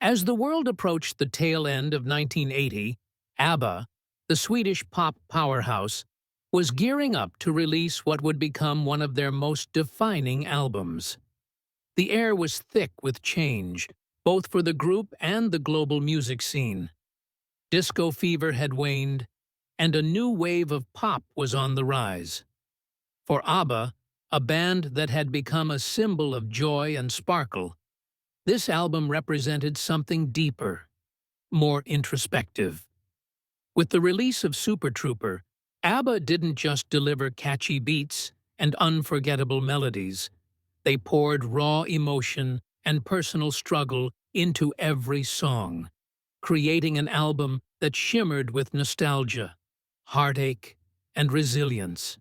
As the world approached the tail end of 1980, ABBA, the Swedish pop powerhouse, was gearing up to release what would become one of their most defining albums. The air was thick with change, both for the group and the global music scene. Disco fever had waned, and a new wave of pop was on the rise. For ABBA, a band that had become a symbol of joy and sparkle, this album represented something deeper, more introspective. With the release of Super Trouper, ABBA didn't just deliver catchy beats and unforgettable melodies. They poured raw emotion and personal struggle into every song, creating an album that shimmered with nostalgia, heartache, and resilience.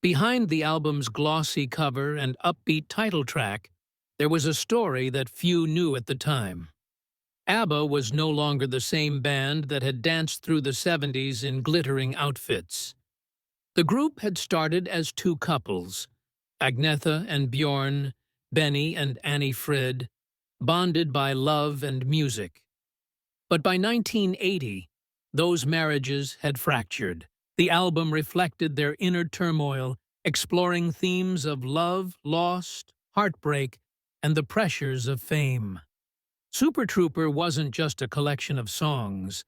Behind the album's glossy cover and upbeat title track, there was a story that few knew at the time. ABBA was no longer the same band that had danced through the 70s in glittering outfits. The group had started as two couples, Agnetha and Bjorn, Benny and Annie Frid, bonded by love and music. But by 1980, those marriages had fractured. The album reflected their inner turmoil, exploring themes of love, loss, heartbreak, and the pressures of fame. Super Trouper wasn't just a collection of songs.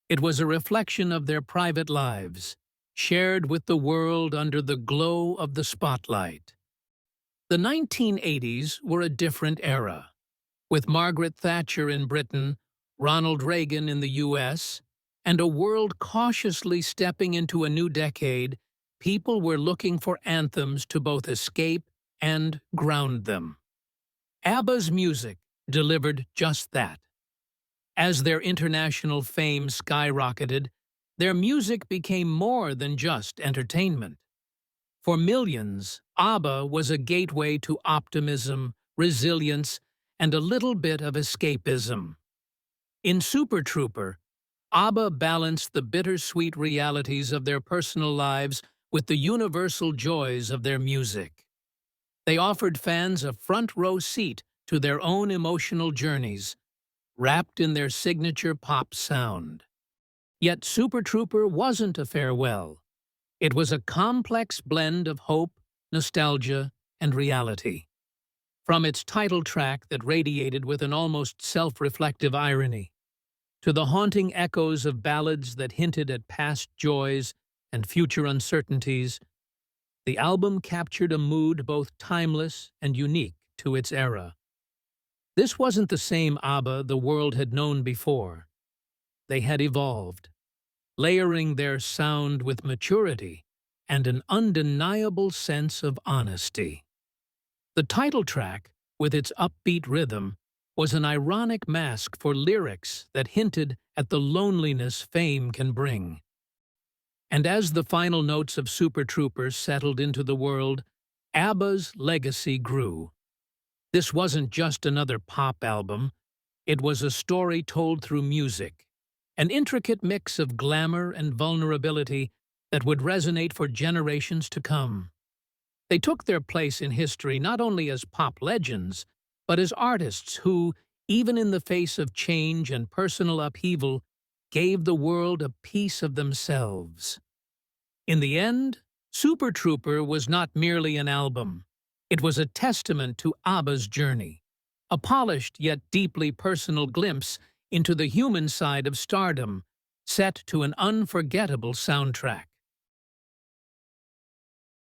It was a reflection of their private lives, shared with the world under the glow of the spotlight. The 1980s were a different era. With Margaret Thatcher in Britain, Ronald Reagan in the US, and a world cautiously stepping into a new decade, people were looking for anthems to both escape and ground them. ABBA's music delivered just that. As their international fame skyrocketed, their music became more than just entertainment. For millions, ABBA was a gateway to optimism, resilience, and a little bit of escapism. In Super Trouper, ABBA balanced the bittersweet realities of their personal lives with the universal joys of their music. They offered fans a front-row seat to their own emotional journeys, wrapped in their signature pop sound. Yet Super Trouper wasn't a farewell. It was a complex blend of hope, nostalgia, and reality. From its title track that radiated with an almost self-reflective irony, to the haunting echoes of ballads that hinted at past joys and future uncertainties, the album captured a mood both timeless and unique to its era. This wasn't the same ABBA the world had known before. They had evolved, layering their sound with maturity and an undeniable sense of honesty. The title track, with its upbeat rhythm, was an ironic mask for lyrics that hinted at the loneliness fame can bring. And as the final notes of Super Trouper settled into the world, ABBA's legacy grew. This wasn't just another pop album. It was a story told through music, an intricate mix of glamour and vulnerability that would resonate for generations to come. They took their place in history not only as pop legends, but as artists who, even in the face of change and personal upheaval, gave the world a piece of themselves. In the end, Super Trouper was not merely an album. It was a testament to ABBA's journey, a polished yet deeply personal glimpse into the human side of stardom, set to an unforgettable soundtrack.